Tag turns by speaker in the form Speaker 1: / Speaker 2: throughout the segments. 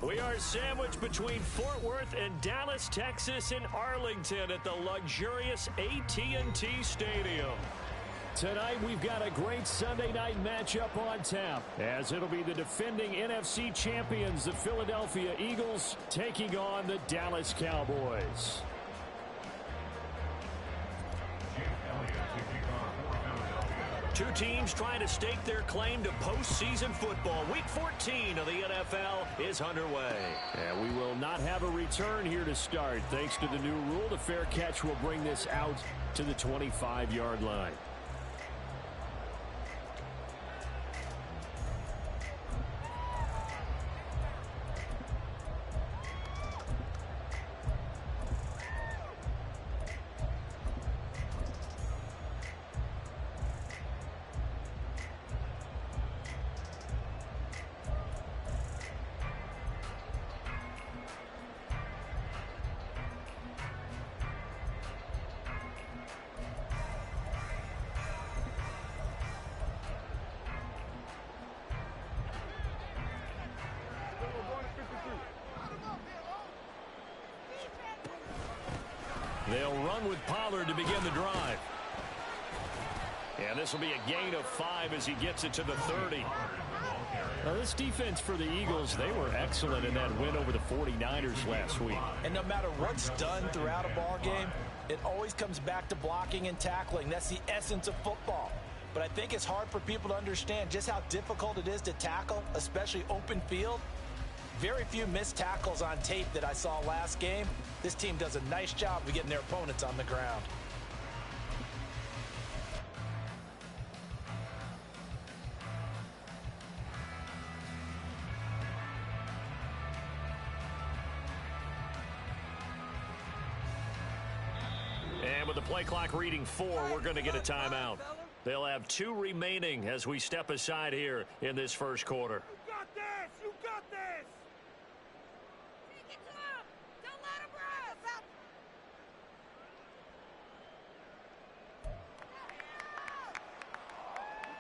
Speaker 1: We are sandwiched between Fort Worth and Dallas, Texas, and Arlington at the luxurious AT&T Stadium. Tonight, we've got a great Sunday night matchup on tap, as it'll be the defending NFC champions, the Philadelphia Eagles, taking on the Dallas Cowboys. Two teams trying to stake their claim to postseason football. Week 14 of the NFL is underway. And we will not have a return here to start. Thanks to the new rule, the fair catch will bring this out to the 25-yard line. They'll run with Pollard to begin the drive. And this will be a gain of 5 as he gets it to the 30. Now, this defense for the Eagles, they were excellent in that win over the 49ers last week.
Speaker 2: And no matter what's done throughout a ball game, it always comes back to blocking and tackling. That's the essence of football. But I think it's hard for people to understand just how difficult it is to tackle, especially open field. Very few missed tackles on tape that I saw last game. This team does a nice job of getting their opponents on the ground.
Speaker 1: And with the play clock reading 4, we're going to get a timeout. They'll have 2 remaining as we step aside here in this first quarter.
Speaker 3: You got this! You got this! Take it to him! Don't let him rest!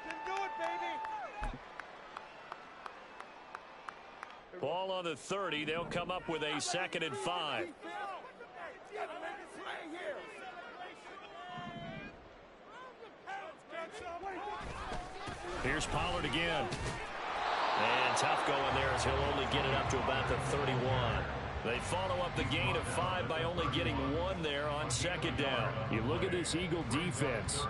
Speaker 3: You can do it, baby!
Speaker 1: Ball on the 30. They'll come up with a 2nd and 5. Here's Pollard again. And tough going there as he'll only get it up to about the 31. They follow up the gain of 5 by only getting 1 there on 2nd down. You look at this Eagle defense,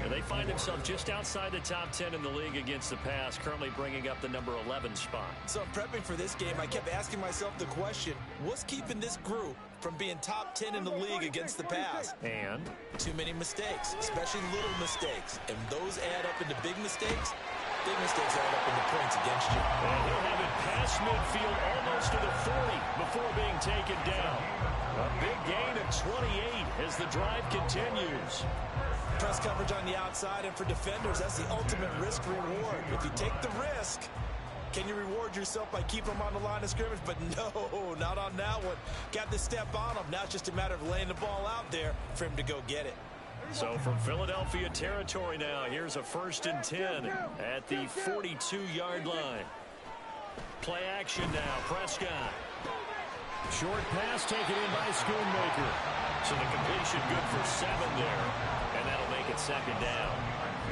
Speaker 1: and they find themselves just outside the top 10 in the league against the pass, currently bringing up the number 11 spot.
Speaker 2: So prepping for this game, I kept asking myself the question, what's keeping this group from being top 10 in the league against the pass?
Speaker 1: And?
Speaker 2: Too many mistakes, especially little mistakes. And those add up into big mistakes. Big mistakes add up into points against you.
Speaker 1: And he'll have it past midfield almost to the 40 before being taken down. A big gain of 28 as the drive continues.
Speaker 2: Press coverage on the outside, and for defenders, that's the ultimate risk-reward. If you take the risk, can you reward yourself by keeping them on the line of scrimmage? But no, not on that one. Got to step on them. Now it's just a matter of laying the ball out there for him to go get it.
Speaker 1: So from Philadelphia territory now, here's a 1st and 10 at the 42-yard line. Play action now, Prescott. Short pass taken in by Schoonmaker. So the completion good for 7 there, and that'll make it 2nd down.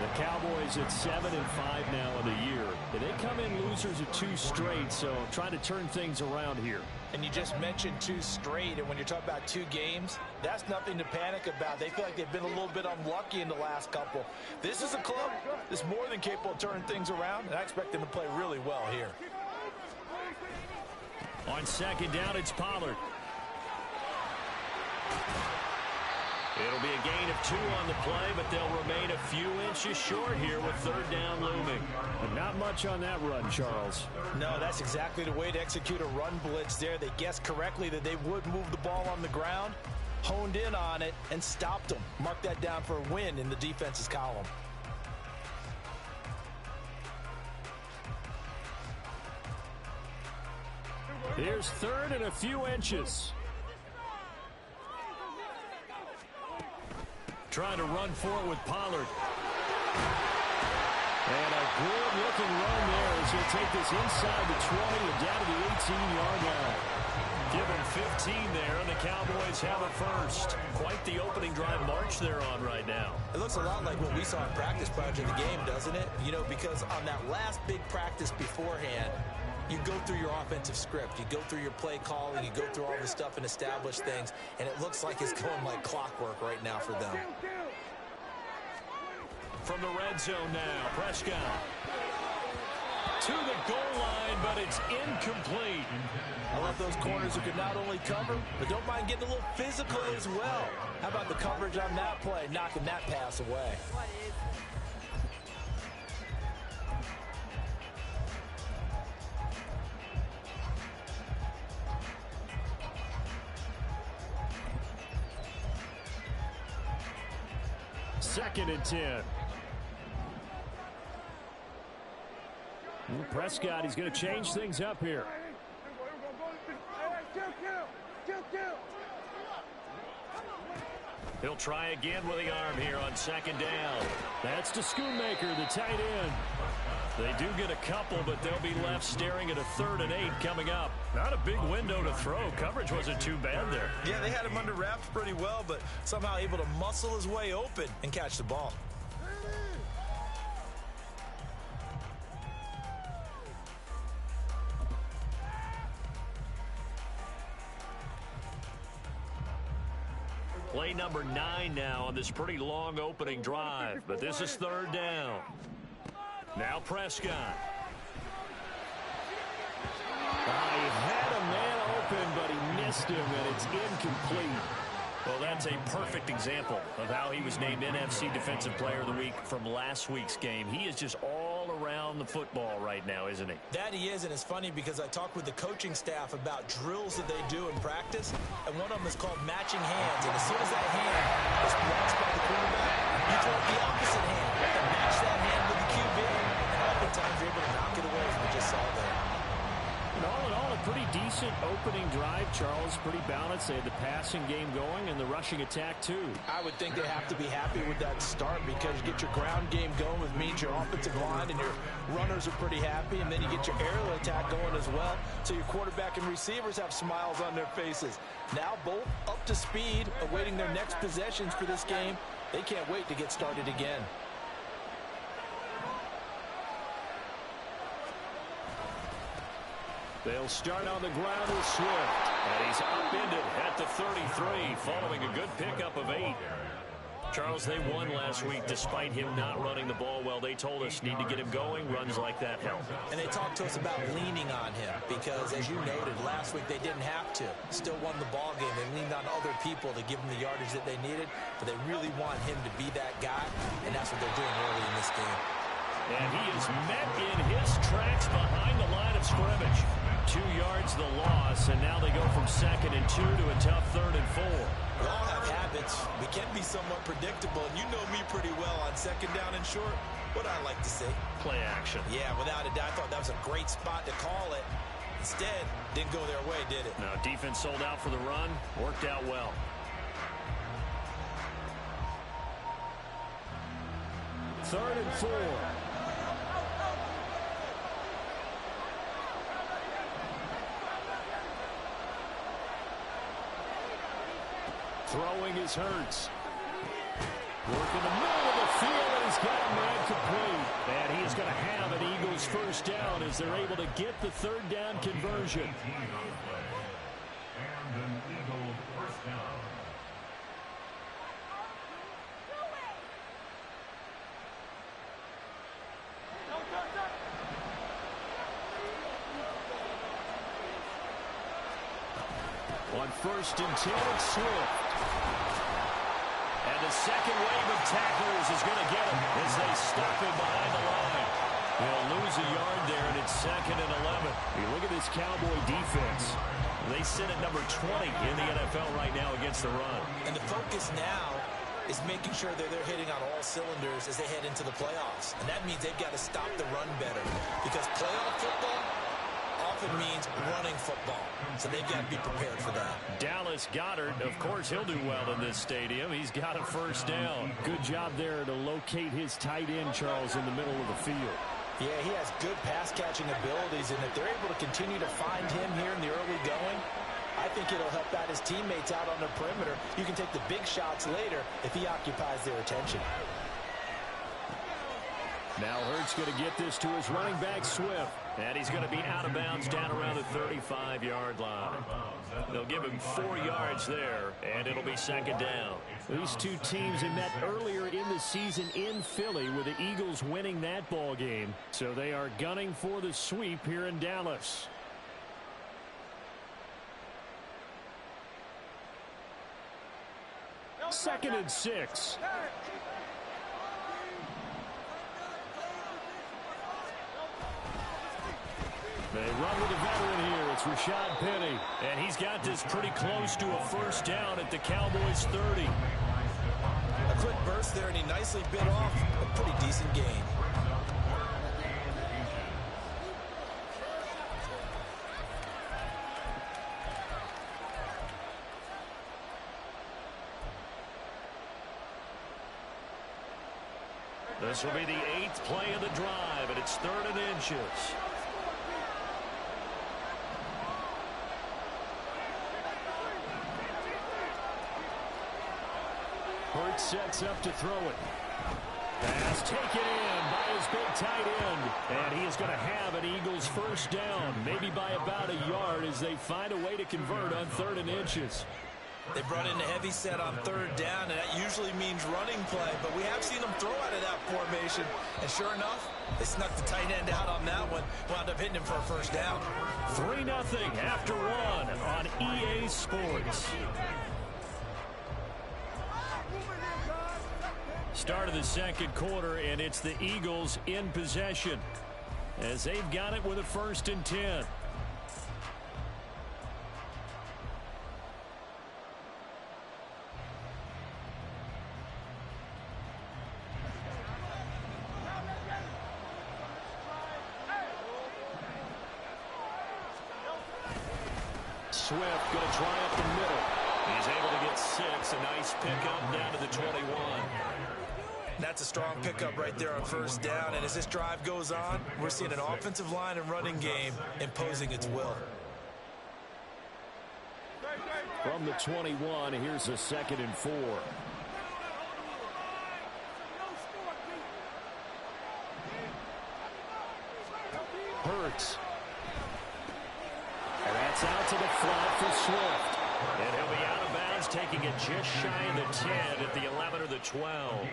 Speaker 1: The Cowboys at 7 and 5 now in the year. And they come in losers of 2 straight, so trying to turn things around here.
Speaker 2: And you just mentioned 2 straight, and when you're talking about 2 games, that's nothing to panic about. They feel like they've been a little bit unlucky in the last couple. This is a club that's more than capable of turning things around, and I expect them to play really well here.
Speaker 1: On 2nd down, it's Pollard. It'll be a gain of 2 on the play, but they'll remain a few inches short here with 3rd down looming. And not much on that run, Charles.
Speaker 2: No, that's exactly the way to execute a run blitz there. They guessed correctly that they would move the ball on the ground, honed in on it, and stopped them. Mark that down for a win in the defense's column.
Speaker 1: Here's 3rd and a few inches. Trying to run for it with Pollard. And a good-looking run there as he'll take this inside the 20 and down to the 18-yard line. Give him 15 there, and the Cowboys have a first. Quite the opening drive march they're on right now.
Speaker 2: It looks a lot like what we saw in practice prior to the game, doesn't it? You know, because on that last big practice beforehand, you go through your offensive script. You go through your play calling. You go through all the stuff and establish things, and it looks like it's going like clockwork right now for them.
Speaker 1: From the red zone now, Prescott to the goal line, but it's incomplete.
Speaker 2: I love those corners who can not only cover, but don't mind getting a little physical as well. How about the coverage on that play, knocking that pass away?
Speaker 1: Second and 10. Prescott, he's going to change things up here. He'll try again with the arm here on second down. That's to Schoonmaker, the tight end. They do get a couple, but they'll be left staring at a 3rd and 8 coming up. Not a big window to throw. Coverage wasn't too bad there.
Speaker 2: Yeah, they had him under wraps pretty well, but somehow able to muscle his way open and catch the ball.
Speaker 1: Play number 9 now on this pretty long opening drive, but this is 3rd down. Now Prescott. He had a man open, but he missed him, and it's incomplete. Well, that's a perfect example of how he was named NFC Defensive Player of the Week from last week's game. He is just all around the football right now, isn't he?
Speaker 2: That he is, and it's funny because I talked with the coaching staff about drills that they do in practice, and one of them is called matching hands. And as soon as that hand is blocked by the quarterback, you throw the opposite hand and match that hand with the QB, and oftentimes you're able to knock it away, as we just saw there.
Speaker 1: And all in all, a pretty decent opening drive, Charles. Pretty balanced. They had the passing game going and the rushing attack, too.
Speaker 2: I would think they have to be happy with that start because you get your ground game going, which means your offensive line and your runners are pretty happy, and then you get your aerial attack going as well, so your quarterback and receivers have smiles on their faces. Now both up to speed, awaiting their next possessions for this game. They can't wait to get started again.
Speaker 1: They'll start on the ground with Swift. And he's upended at the 33, following a good pickup of 8. Charles, they won last week despite him not running the ball well. They told us need to get him going. Runs like that help.
Speaker 2: And they talked to us about leaning on him because, as you noted, last week they didn't have to. Still won the ball game. They leaned on other people to give them the yardage that they needed, but they really want him to be that guy, and that's what they're doing early in this game.
Speaker 1: And he is met in his tracks behind the line of scrimmage. 2 yards the loss, and now they go from 2nd and 2 to a tough 3rd and 4.
Speaker 2: We all have habits. We can be somewhat predictable, and you know me pretty well on 2nd down and short. What I like to say?
Speaker 1: Play action.
Speaker 2: Yeah, without a doubt, I thought that was a great spot to call it. Instead, didn't go their way, did it?
Speaker 1: No, defense sold out for the run. Worked out well. Third and 4. Throwing is Hurts. Working the middle of the field, and he's got a man complete. And he is going to have an Eagles first down as they're able to get the 3rd down conversion. On 1st and 10, it's Swift. And the second wave of tacklers is going to get him as they stop him behind the line. They'll lose a yard there, and it's 2nd and 11. You look at this Cowboy defense. They sit at number 20 in the NFL right now against the run.
Speaker 2: And the focus now is making sure that they're hitting on all cylinders as they head into the playoffs. And that means they've got to stop the run better. Because playoff football, often means running football. So they've got to be prepared for that.
Speaker 1: Dallas Goedert, of course, he'll do well in this stadium. He's got a first down. Good job there to locate his tight end, Charles, in the middle of the field.
Speaker 2: Yeah, he has good pass-catching abilities, and if they're able to continue to find him here in the early going, I think it'll help out his teammates out on the perimeter. You can take the big shots later if he occupies their attention.
Speaker 1: Now Hurts going to get this to his running back, Swift. And he's going to be out of bounds down around the 35-yard line. They'll give him 4 yards there, and it'll be second down. These two teams had met earlier in the season in Philly with the Eagles winning that ball game. So they are gunning for the sweep here in Dallas. Second and 6. They run with the veteran here. It's Rashad Penny. And he's got this pretty close to a first down at the Cowboys' 30.
Speaker 2: A quick burst there, and he nicely bit off a pretty decent gain.
Speaker 1: This will be the 8th play of the drive, and it's 3rd and inches. Hurts sets up to throw it. Pass taken in by his big tight end. And he is going to have an Eagles first down, maybe by about a yard as they find a way to convert on 3rd and inches.
Speaker 2: They brought in a heavy set on 3rd down, and that usually means running play, but we have seen them throw out of that formation. And sure enough, they snuck the tight end out on that one, wound up hitting him for a first down.
Speaker 1: 3-0 after 1 on EA Sports. Start of the second quarter, and it's the Eagles in possession as they've got it with a 1st and 10. Swift going to try up the middle. He's able to get 6. A nice pickup down to the 21.
Speaker 2: That's a strong pickup right there on first down. And as this drive goes on, we're seeing an offensive line and running game imposing its will.
Speaker 1: From the 21, here's a 2nd and 4. Hurts. And that's out to the flat for Swift. And he'll be out of bounds, taking it just shy of the 10 at the 11 or the 12.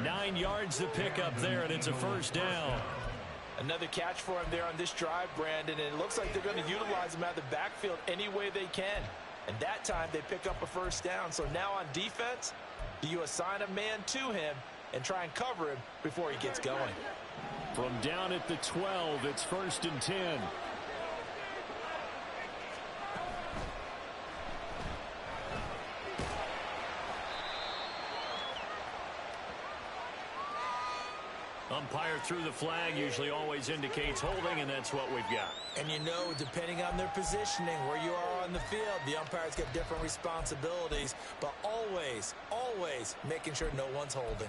Speaker 1: 9 yards to pick up there, and it's a first down.
Speaker 2: Another catch for him there on this drive, Brandon, and it looks like they're going to utilize him out of the backfield any way they can. And that time they pick up a first down. So now on defense, do you assign a man to him and try and cover him before he gets going?
Speaker 1: From down at the 12, it's 1st and 10. Umpire through the flag usually always indicates holding, and that's what we've got.
Speaker 2: And you know, depending on their positioning, where you are on the field, the umpires get different responsibilities, but always, always making sure no one's holding.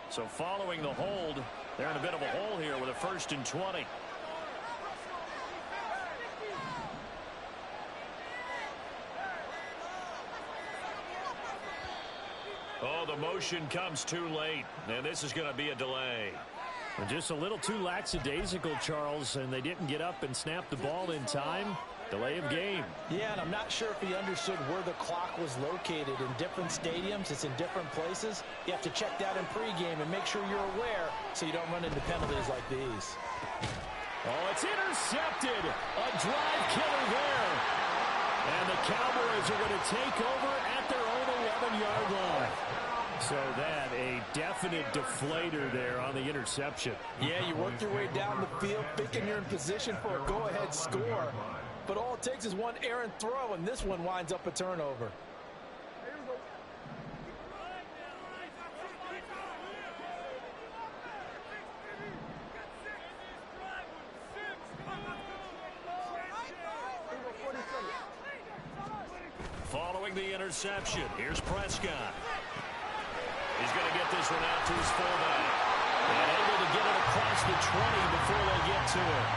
Speaker 1: So following the hold, they're in a bit of a hole here with a 1st and 20. Oh, the motion comes too late, and this is going to be a delay. And just a little too lackadaisical, Charles, and they didn't get up and snap the ball in time. Delay of game.
Speaker 2: Yeah, and I'm not sure if he understood where the clock was located. In different stadiums, it's in different places. You have to check that in pregame and make sure you're aware so you don't run into penalties like these.
Speaker 1: Oh, it's intercepted. A drive killer there. And the Cowboys are going to take over at their own 11-yard line. So that a definite deflator there on the interception.
Speaker 2: Yeah, you work your way down the field thinking you're in position for a go-ahead score. But all it takes is one errant throw, and this one winds up a turnover.
Speaker 1: Following the interception, here's Prescott. He's going to get this one out to his fullback. And able to get it across the 20 before they get to it.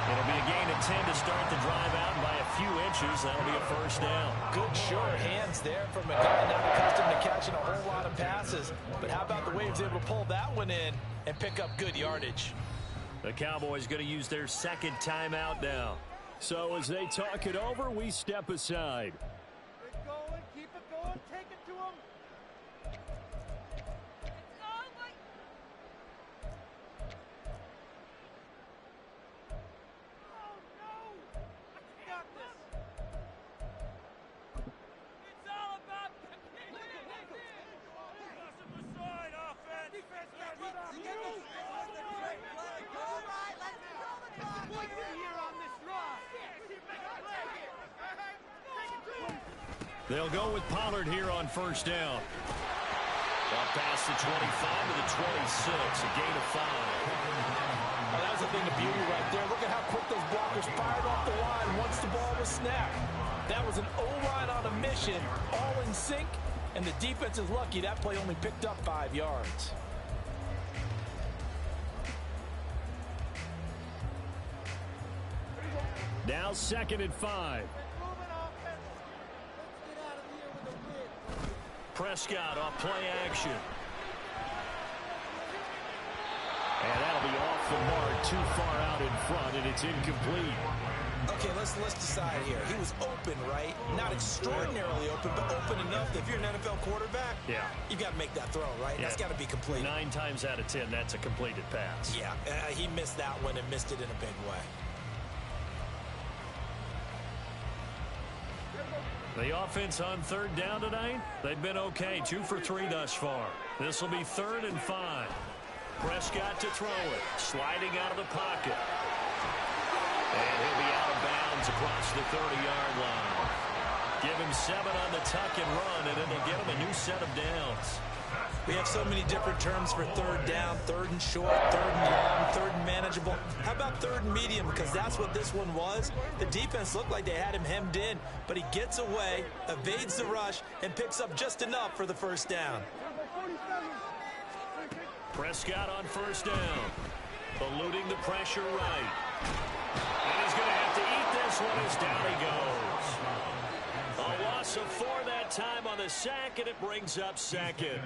Speaker 1: It'll be a gain of 10 to start the drive out, and by a few inches, that'll be a first down.
Speaker 2: Good, sure hands there from a guy not accustomed to catching a whole lot of passes. But how about the way he was able to pull that one in and pick up good yardage?
Speaker 1: The Cowboys going to use their second timeout now. So as they talk it over, we step aside.
Speaker 3: Keep it going, take it to him. Oh no! I got this. It's all about the side offense. Defense got hit off. Here on this drive.
Speaker 1: They'll go with Pollard here on first down. Up past the 25 to the 26, a gain of 5.
Speaker 2: Well, that was a thing of beauty right there. Look at how quick those blockers fired off the line once the ball was snapped. That was an O-line on a mission, all in sync, and the defense is lucky that play only picked up 5 yards.
Speaker 1: Now 2nd and 5. Prescott off play action. And that'll be off the mark, too far out in front, and it's incomplete.
Speaker 2: Okay, let's decide here. He was open, right? Not extraordinarily open, but open enough that if you're an NFL quarterback, you got to make that throw, right? That's got to be complete.
Speaker 1: 9 times out of 10, that's a completed pass.
Speaker 2: Yeah, he missed that one and missed it in a big way.
Speaker 1: The offense on 3rd down tonight, they've been okay. 2 for 3 thus far. This will be 3rd and 5. Prescott to throw it. Sliding out of the pocket. And he'll be out of bounds across the 30-yard line. Give him 7 on the tuck and run, and it'll get him a new set of downs.
Speaker 2: We have so many different terms for 3rd down, 3rd and short, 3rd and long, 3rd and manageable. How about 3rd and medium? Because that's what this one was. The defense looked like they had him hemmed in, but he gets away, evades the rush, and picks up just enough for the first down.
Speaker 1: Prescott on first down. Eluding the pressure right. And he's going to have to eat this one as down he goes. A loss of 4 that time on the sack, and it brings up 2nd.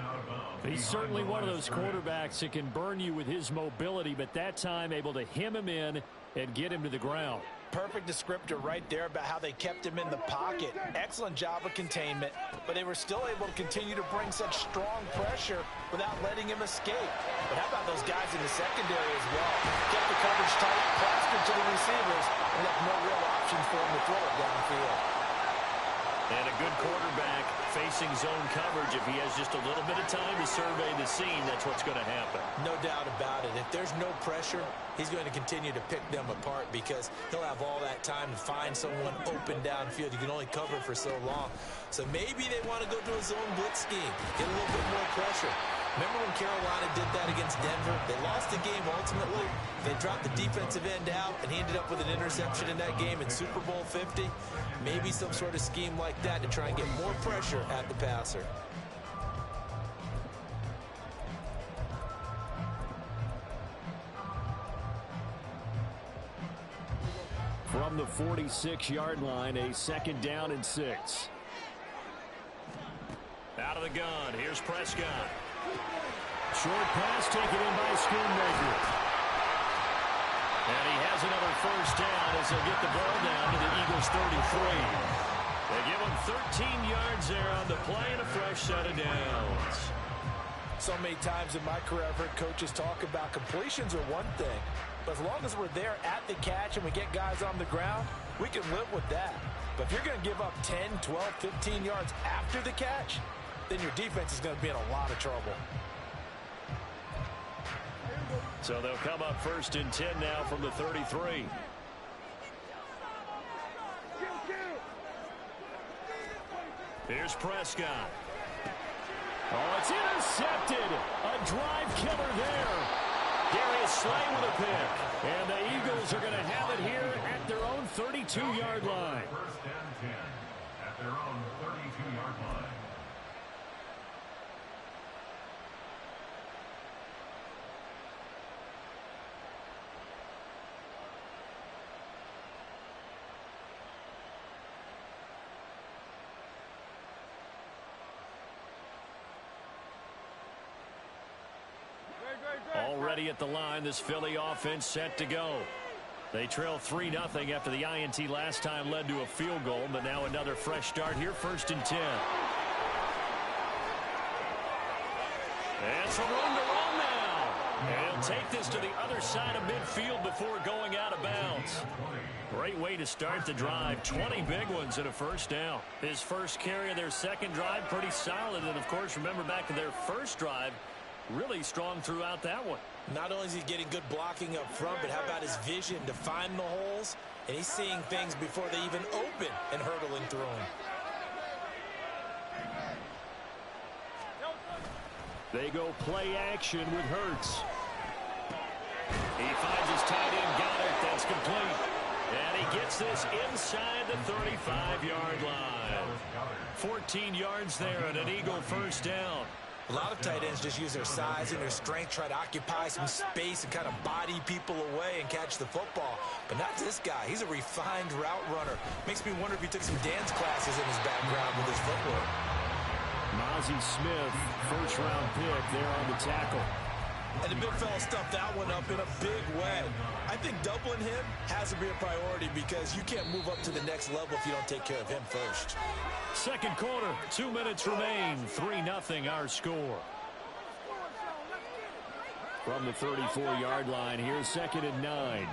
Speaker 1: He's certainly one of those quarterbacks that can burn you with his mobility, but that time able to hem him in and get him to the ground.
Speaker 2: Perfect descriptor right there about how they kept him in the pocket. Excellent job of containment, but they were still able to continue to bring such strong pressure without letting him escape. But how about those guys in the secondary as well? Kept the coverage tight, plastered to the receivers, and left no real options for him to throw it downfield.
Speaker 1: And a good quarterback facing zone coverage. If he has just a little bit of time to survey the scene, that's what's going to happen.
Speaker 2: No doubt about it. If there's no pressure, he's going to continue to pick them apart because he'll have all that time to find someone open downfield. You can only cover for so long. So maybe they want to go to a zone blitz scheme, get a little bit more pressure. Remember when Carolina did that against Denver? They lost the game ultimately. They dropped the defensive end out, and he ended up with an interception in that game in Super Bowl 50. Maybe some sort of scheme like that to try and get more pressure at the passer.
Speaker 1: From the 46-yard line, a 2nd down and 6. Out of the gun, here's Prescott. Short pass taken in by Schoonmaker. And he has another first down as they'll get the ball down to the Eagles' 33. They give him 13 yards there on the play and a fresh set of downs.
Speaker 2: So many times in my career, I've heard coaches talk about completions are one thing, but as long as we're there at the catch and we get guys on the ground, we can live with that. But if you're going to give up 10, 12, 15 yards after the catch, then your defense is going to be in a lot of trouble.
Speaker 1: So they'll come up 1st and 10 now from the 33. Here's Prescott. Oh, it's intercepted. A drive killer there. Darius Slay with a pick. And the Eagles are going to have it here at their own 32-yard line.
Speaker 4: 1st and 10 at their own 32-yard line.
Speaker 1: Already at the line, this Philly offense set to go. They trail 3-0 after the INT last time led to a field goal, but now another fresh start here, 1st and 10. And some room to run now. And he'll take this to the other side of midfield before going out of bounds. Great way to start the drive. 20 big ones and a 1st down. His first carry of their second drive, pretty solid. And, of course, remember back to their first drive, really strong throughout that one.
Speaker 2: Not only is he getting good blocking up front, but how about his vision to find the holes? And he's seeing things before they even open and hurdling through them.
Speaker 1: They go play action with Hurts. He finds his tight end, Goddard. That's complete. And he gets this inside the 35-yard line. 14 yards there and an Eagle 1st down.
Speaker 2: A lot of tight ends just use their size and their strength, try to occupy some space and kind of body people away and catch the football. But not this guy. He's a refined route runner. Makes me wonder if he took some dance classes in his background with his footwork.
Speaker 1: Mozzie Smith, 1st-round pick there on the tackle.
Speaker 2: And the big fella stuffed that one up in a big way. I think doubling him has to be a priority because you can't move up to the next level if you don't take care of him first.
Speaker 1: Second quarter, 2 minutes remain. 3-0 our score. From the 34-yard line, here's 2nd and 9.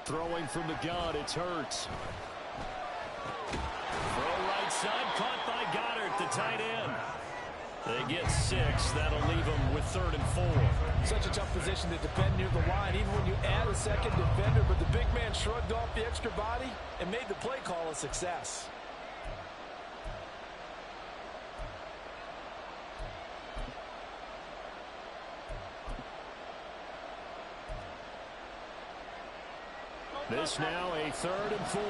Speaker 1: Throwing from the gun, it's Hurts. Throw right side, caught by Goddard, the tight end. They get 6. That'll leave them with 3rd and 4.
Speaker 5: Such a tough position to defend near the line, even when you add a second defender. But the big man shrugged off the extra body and made the play call a success.
Speaker 1: This now a 3rd and 4.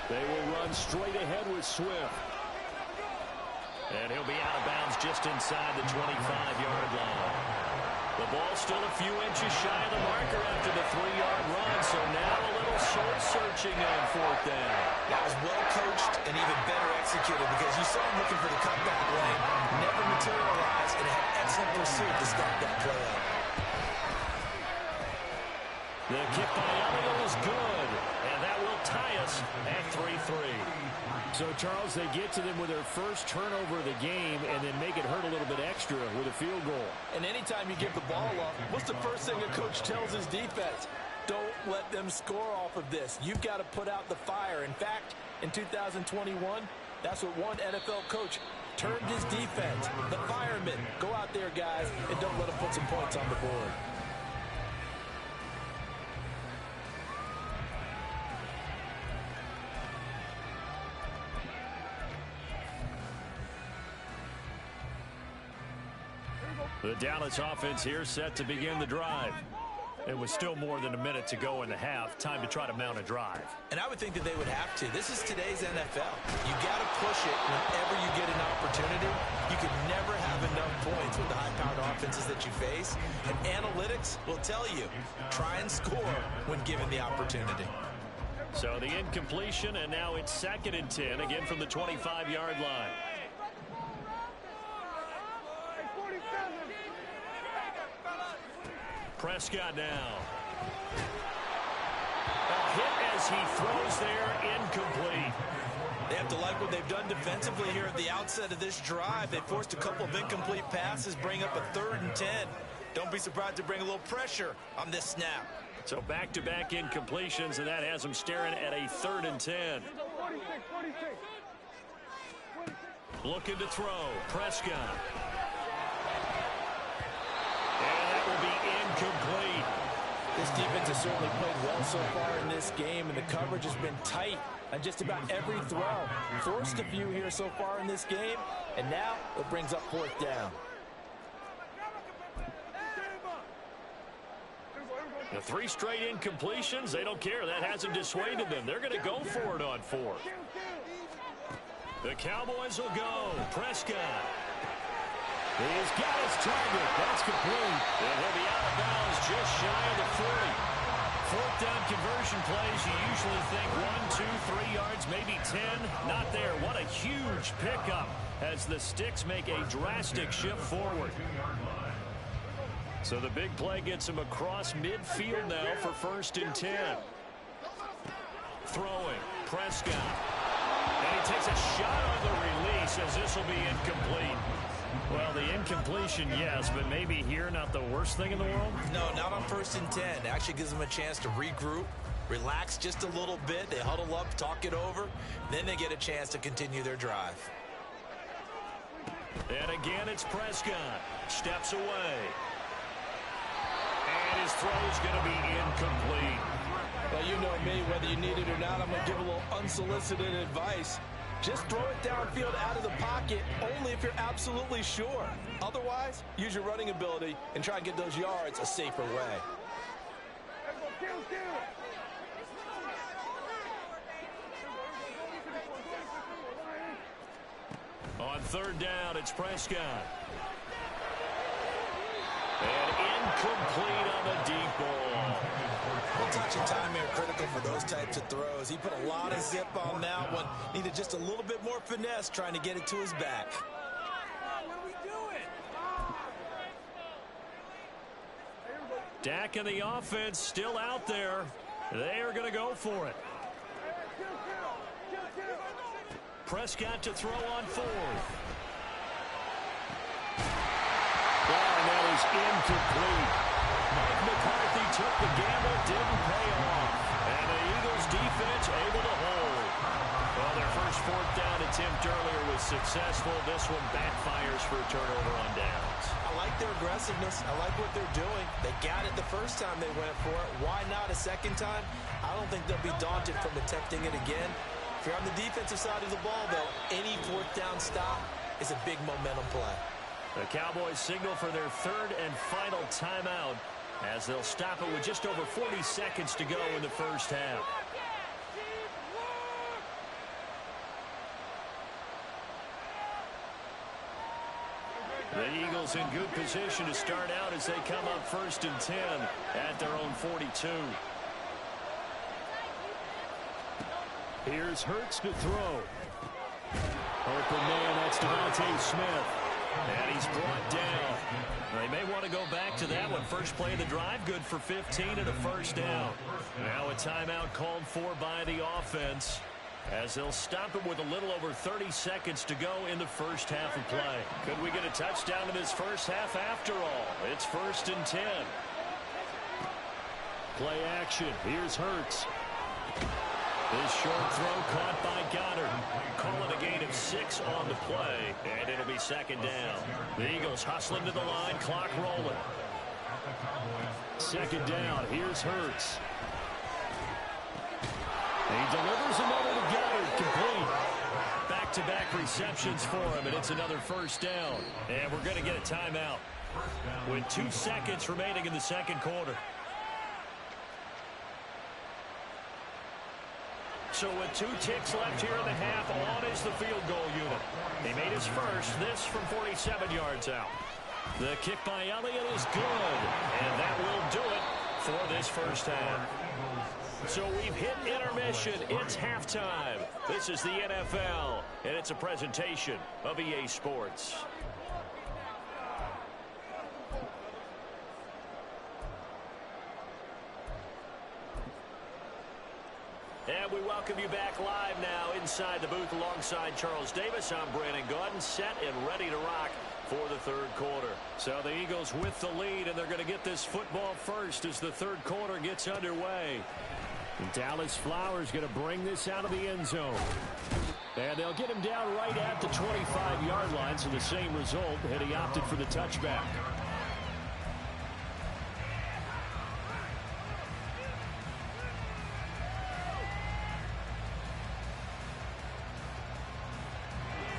Speaker 1: They will run straight ahead with Swift. And he'll be out of bounds just inside the 25-yard line. The ball still a few inches shy of the marker after the 3-yard run, so now a little soul searching on 4th down.
Speaker 2: That was well coached and even better executed because you saw him looking for the cutback lane, never materialized, and had excellent pursuit to stop that play up.
Speaker 1: The kick by Elliott is good, and that will tie us at 3-3. So, Charles, they get to them with their first turnover of the game and then make it hurt a little bit extra with a field goal.
Speaker 5: And anytime you give the ball up, what's the first thing a coach tells his defense? Don't let them score off of this. You've got to put out the fire. In fact, in 2021, that's what one NFL coach termed his defense, the firemen. Go out there, guys, and don't let them put some points on the board.
Speaker 1: The Dallas offense here set to begin the drive. It was still more than a minute to go in the half. Time to try to mount a drive.
Speaker 2: And I would think that they would have to. This is today's NFL. You got to push it whenever you get an opportunity. You can never have enough points with the high-powered offenses that you face. And analytics will tell you, try and score when given the opportunity.
Speaker 1: So the incompletion, and now it's 2nd and 10, again from the 25-yard line. Prescott now. A hit as he throws there, incomplete.
Speaker 2: They have to like what they've done defensively here at the outset of this drive. They forced a couple of incomplete passes, bring up a 3rd and 10. Don't be surprised to bring a little pressure on this snap.
Speaker 1: So back-to-back incompletions, and that has them staring at a 3rd and 10. Looking to throw. Prescott. And that will be incomplete.
Speaker 5: This defense has certainly played well so far in this game, and the coverage has been tight on just about every throw. Forced a few here so far in this game, and now it brings up 4th down.
Speaker 1: The 3 straight incompletions, they don't care. That hasn't dissuaded them. They're going to go for it on 4th. The Cowboys will go. Prescott. He's got his target. That's complete. And he'll be out of bounds just shy of the 40. 4th down conversion plays, you usually think 1, 2, 3 yards, maybe 10. Not there. What a huge pickup as the Sticks make a drastic shift forward. So the big play gets him across midfield now for 1st and 10. Throwing. Prescott. And he takes a shot on the release as this will be incomplete. Well, the incompletion, yes, but maybe here not the worst thing in the world?
Speaker 2: No, not on 1st and 10. It actually gives them a chance to regroup, relax just a little bit. They huddle up, talk it over. Then they get a chance to continue their drive.
Speaker 1: And again, it's Prescott. Steps away. And his throw's going to be incomplete.
Speaker 5: Well, you know me, whether you need it or not, I'm going to give a little unsolicited advice. Just throw it downfield out of the pocket only if you're absolutely sure. Otherwise, use your running ability and try and get those yards a safer way.
Speaker 1: On 3rd down, it's Prescott. And incomplete on the deep ball.
Speaker 2: One touch of time here critical for those types of throws. He put a lot of zip on that one. Needed just a little bit more finesse trying to get it to his back.
Speaker 1: Dak and the offense still out there. They are going to go for it. Prescott to throw on 4th. And that is incomplete. Mike McCarthy took the gamble, didn't pay off. And the Eagles defense able to hold. Well, their first 4th down attempt earlier was successful. This one backfires for a turnover on downs.
Speaker 2: I like their aggressiveness. I like what they're doing. They got it the first time they went for it. Why not a second time? I don't think they'll be daunted from attempting it again. If you're on the defensive side of the ball, though, any 4th down stop is a big momentum play.
Speaker 1: The Cowboys signal for their 3rd and final timeout as they'll stop it with just over 40 seconds to go in the first half. The Eagles in good position to start out as they come up 1st and 10 at their own 42. Here's Hurts to throw. Open man, that's Devontae Smith. And he's brought down. They may want to go back to that one. First play of the drive, good for 15 and a 1st down. Now a timeout called for by the offense as they'll stop it with a little over 30 seconds to go in the first half of play. Could we get a touchdown in this first half after all? It's 1st and 10. Play action. Here's Hurts. His short throw caught by Goddard. Call it a gain of 6 on the play, and it'll be 2nd down. The Eagles hustling to the line, clock rolling. 2nd down, here's Hurts. He delivers another to Goddard, complete. Back-to-back receptions for him, and it's another 1st down. And we're going to get a timeout with 2 seconds remaining in the 2nd quarter. So with 2 ticks left here in the half, on is the field goal unit. He made his first, this from 47 yards out. The kick by Elliott is good, and that will do it for this first half. So we've hit intermission. It's halftime. This is the NFL, and it's a presentation of EA Sports. And we welcome welcome you back live now inside the booth alongside Charles Davis. I'm Brandon Gaudin, set and ready to rock for the third quarter. So the Eagles with the lead, and they're going to get this football first as the third quarter gets underway. And Dallas Flowers going to bring this out of the end zone. And they'll get him down right at the 25-yard line, so the same result, and he opted for the touchback.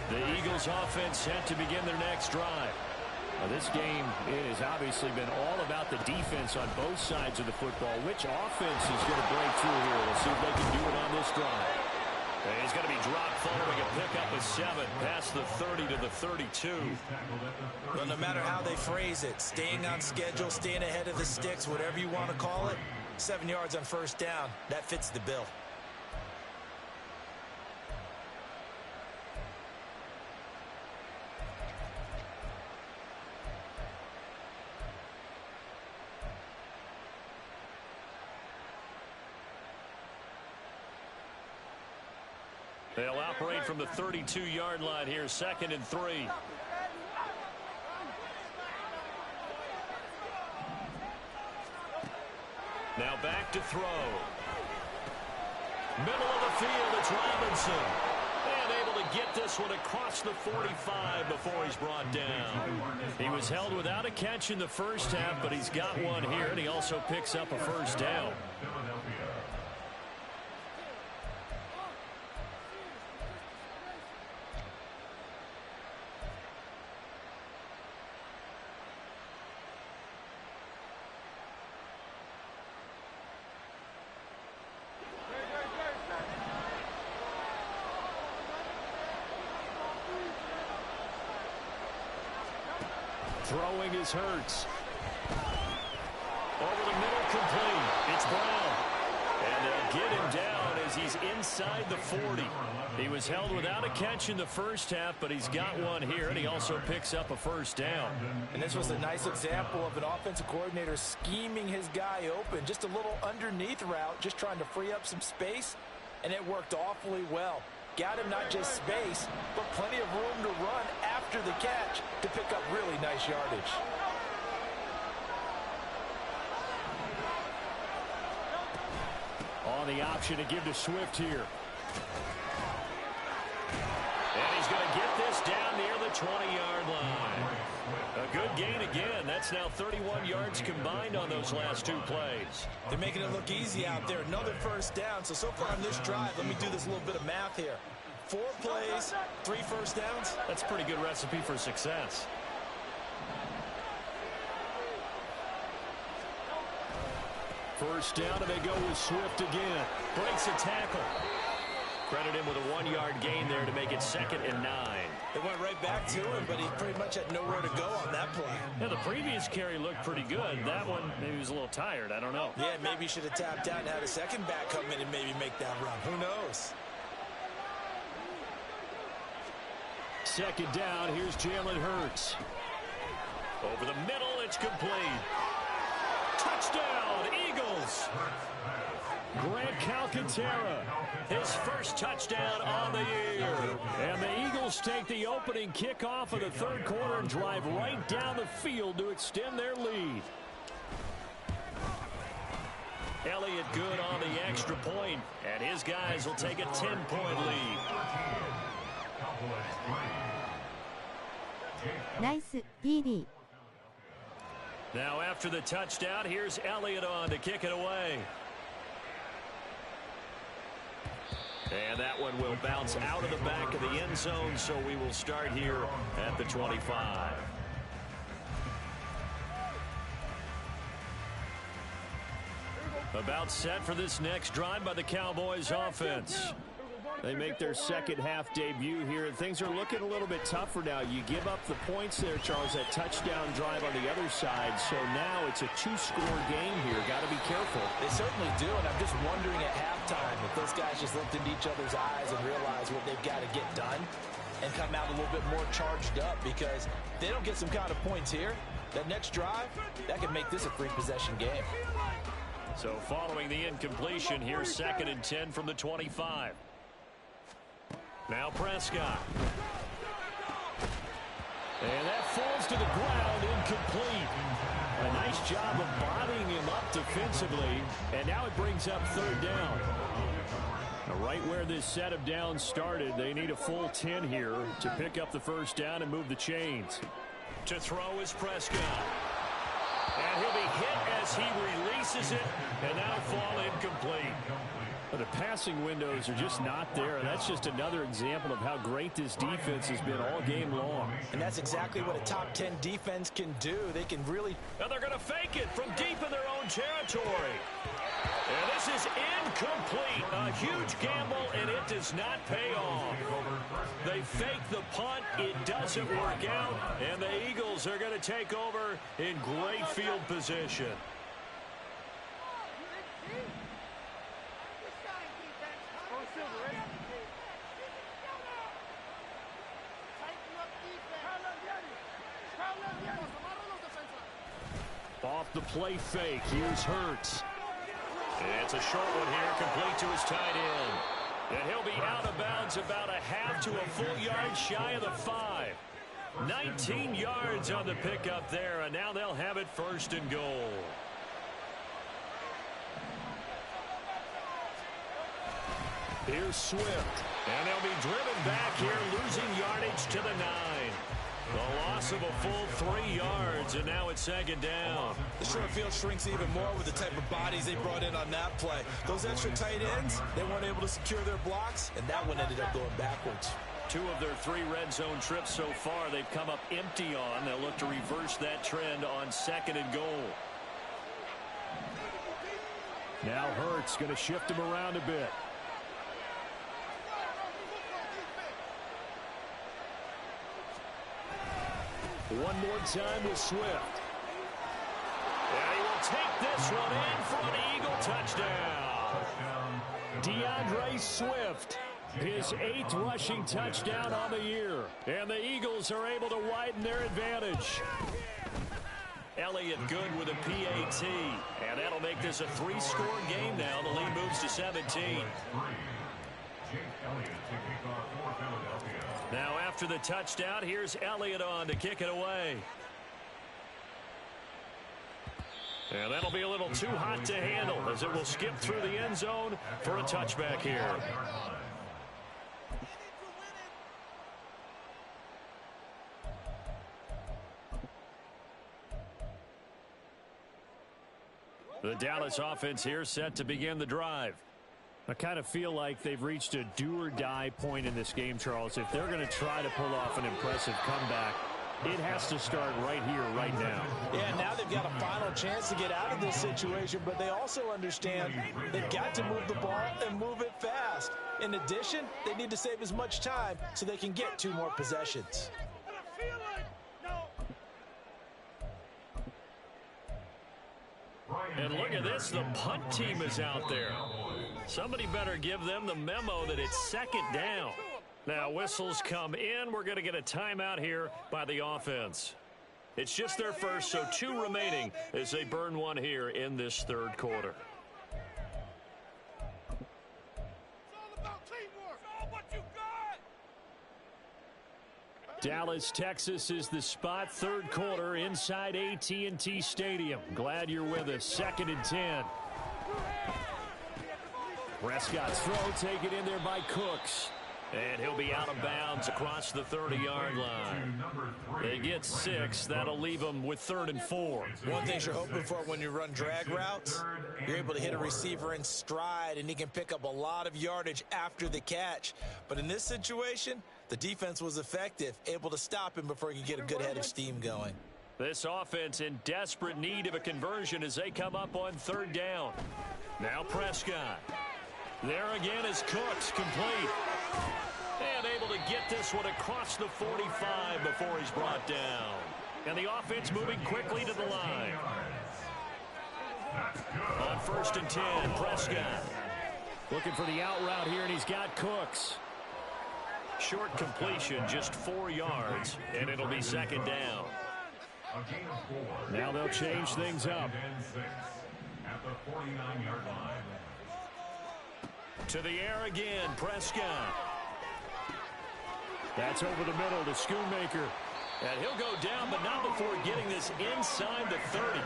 Speaker 1: The Eagles offense set to begin their next drive. Now, this game has obviously been all about the defense on both sides of the football. Which offense is going to break through here? We'll see if they can do it on this drive. And he's going to be dropped following a pickup of 7 past the 30 to the 32.
Speaker 2: Well, no matter how they phrase it, staying on schedule, staying ahead of the sticks, whatever you want to call it, 7 yards on first down, that fits the bill.
Speaker 1: They'll operate from the 32-yard line here, 2nd and 3. Now back to throw. Middle of the field, it's Robinson. And able to get this one across the 45 before he's brought down. He was held without a catch in the first half, but he's got one here, and he also picks up a first down. Throwing is Hurts. Over the middle, complete. It's Brown. And they'll get him down as he's inside the 40. He was held without a catch in the first half, but he's got one here, and he also picks up a first down.
Speaker 2: And this was a nice example of an offensive coordinator scheming his guy open. Just a little underneath route, just trying to free up some space, and it worked awfully well. Got him not just space, but plenty of room to run after the catch to pick up really nice yardage.
Speaker 1: On the option to give to Swift here. And he's going to get this down near the 20-yard line. A good gain again. That's now 31 yards combined on those last 2 plays.
Speaker 2: They're making it look easy out there. Another first down. So far on this drive, let me do this little bit of math here. 4 plays, 3 first downs.
Speaker 1: That's a pretty good recipe for success. First down, and they go with Swift again. Breaks a tackle. Credit him with a 1-yard gain there to make it 2nd and 9.
Speaker 2: They went right back to him, but he pretty much had nowhere to go on that play.
Speaker 1: Yeah, the previous carry looked pretty good. That one, maybe he was a little tired. I don't know.
Speaker 2: Yeah, maybe he should have tapped out and had a second back come in and maybe make that run. Who knows?
Speaker 1: 2nd down, here's Jalen Hurts. Over the middle, it's complete. Touchdown, Eagles! Grant Calcaterra, his first touchdown on the year. And the Eagles take the opening kickoff of the third quarter and drive right down the field to extend their lead. Elliott good on the extra point, and his guys will take a 10-point lead.
Speaker 6: Nice, PHIvs.
Speaker 1: Now after the touchdown, here's Elliott on to kick it away. And that one will bounce out of the back of the end zone, so we will start here at the 25. About set for this next drive by the Cowboys offense. They make their second half debut here, and things are looking a little bit tougher now. You give up the points there, Charles, that touchdown drive on the other side. So now it's a 2-score game here. Got to be careful.
Speaker 2: They certainly do, and I'm just wondering at halftime if those guys just looked into each other's eyes and realized what they've got to get done and come out a little bit more charged up, because if they don't get some kind of points here, that next drive, that could make this a 3-possession game.
Speaker 1: So following the incompletion, here's 2nd and 10 from the 25. Now Prescott. And that falls to the ground, incomplete. A nice job of bodying him up defensively, and now it brings up 3rd down. Now right where this set of downs started, they need a full 10 here to pick up the 1st down and move the chains. To throw is Prescott. And he'll be hit as he releases it, and that'll fall incomplete. The passing windows are just not there. That's just another example of how great this defense has been all game long.
Speaker 2: And that's exactly what a top 10 defense can do. They can really...
Speaker 1: And they're going to fake it from deep in their own territory. And this is incomplete. A huge gamble, and it does not pay off. They fake the punt. It doesn't work out. And the Eagles are going to take over in great field position. Off the play fake, here's Hurts. It's a short one here, complete to his tight end. And he'll be out of bounds about a half to a full yard shy of the 5. 19 yards on the pickup there, and now they'll have it 1st and goal. Here's Swift. And they'll be driven back here, losing yardage to the 9. The loss of a full 3 yards, and now it's 2nd down.
Speaker 2: The short field shrinks even more with the type of bodies they brought in on that play. Those extra tight ends, they weren't able to secure their blocks, and that one ended up going backwards.
Speaker 1: 2 of their 3 red zone trips so far they've come up empty on. They'll look to reverse that trend on 2nd and goal. Now Hurts going to shift him around a bit. One more time with Swift. And he will take this one in for an Eagle touchdown. DeAndre Swift, his 8th rushing touchdown on the year. And the Eagles are able to widen their advantage. Elliott good with a PAT. And that'll make this a 3-score game now. The lead moves to 17. Now after the touchdown, here's Elliott on to kick it away. And that'll be a little too hot to handle as it will skip through the end zone for a touchback here. The Dallas offense here set to begin the drive. I kind of feel like they've reached a do-or-die point in this game, Charles. If they're going to try to pull off an impressive comeback, it has to start right here, right now.
Speaker 2: Yeah, now they've got a final chance to get out of this situation, but they also understand they've got to move the ball and move it fast. In addition, they need to save as much time so they can get 2 more possessions.
Speaker 1: And look at this, the punt team is out there. Somebody better give them the memo that it's 2nd down. Now whistles come in. We're going to get a timeout here by the offense. It's just their first, so 2 remaining as they burn one here in this 3rd quarter. Dallas, Texas is the spot. 3rd quarter inside AT&T Stadium. Glad you're with us. 2nd and 10. Prescott's throw taken in there by Cooks. And he'll be out of bounds across the 30-yard line. They get 6. That'll leave them with 3rd and 4.
Speaker 2: One thing you're hoping for when you run drag routes, you're able to hit a receiver in stride, and he can pick up a lot of yardage after the catch. But in this situation, the defense was effective, able to stop him before he could get a good head of steam going.
Speaker 1: This offense in desperate need of a conversion as they come up on 3rd down. Now Prescott. There again is Cooks, complete. And able to get this one across the 45 before he's brought down. And the offense moving quickly to the line. On 1st and 10, Prescott. Looking for the out route here, and he's got Cooks. Short completion, just 4 yards, and it'll be 2nd down. Now they'll change things up.
Speaker 4: the 49-yard line.
Speaker 1: To the air again, Prescott. That's over the middle to Schoonmaker. And he'll go down, but not before getting this inside the 30.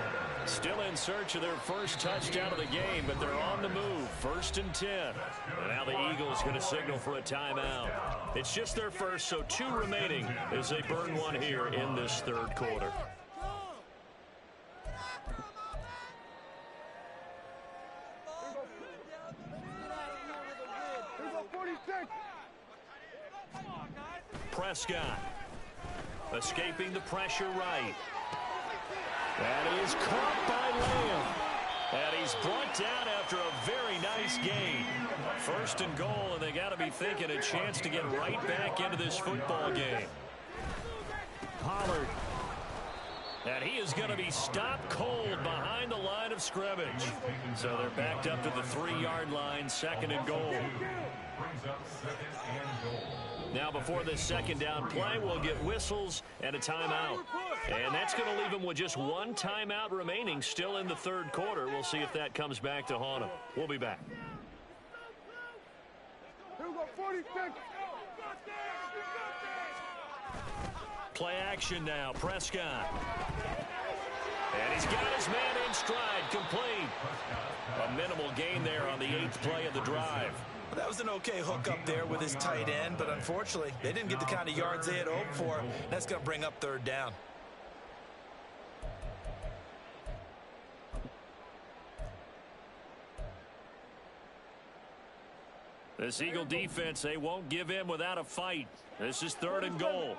Speaker 1: Still in search of their first touchdown of the game, but they're on the move. 1st and 10. And now the Eagles going to signal for a timeout. It's just their first, so 2 remaining as they burn one here in this 3rd quarter. Prescott escaping the pressure right. And he is caught by Lamb. And he's brought down after a very nice gain. 1st and goal, and they got to be thinking a chance to get right back into this football game. Pollard. And he is going to be stopped cold behind the line of scrimmage. So they're backed up to the 3-yard line, 2nd and goal.
Speaker 4: Brings up 2nd and goal.
Speaker 1: Now before this 2nd down play, we'll get whistles and a timeout. And that's going to leave them with just 1 timeout remaining still in the 3rd quarter. We'll see if that comes back to haunt them. We'll be back. Play action now, Prescott. And he's got his man in stride, complete. A minimal gain there on the 8th play of the drive.
Speaker 2: That was an okay hook up there with his tight end, but unfortunately, they didn't get the kind of yards they had hoped for. That's going to bring up 3rd down.
Speaker 1: This Eagle defense, they won't give in without a fight. This is 3rd and goal.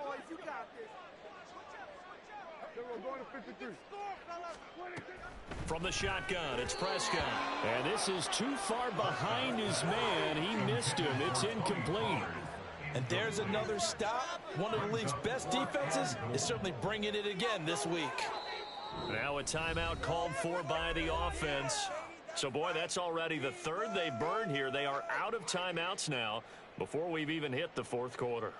Speaker 1: From the shotgun, it's Prescott. And this is too far behind his man. He missed him. It's incomplete.
Speaker 2: And there's another stop. One of the league's best defenses is certainly bringing it again this week.
Speaker 1: Now a timeout called for by the offense. So, boy, that's already the 3rd they burned here. They are out of timeouts now before we've even hit the 4th quarter.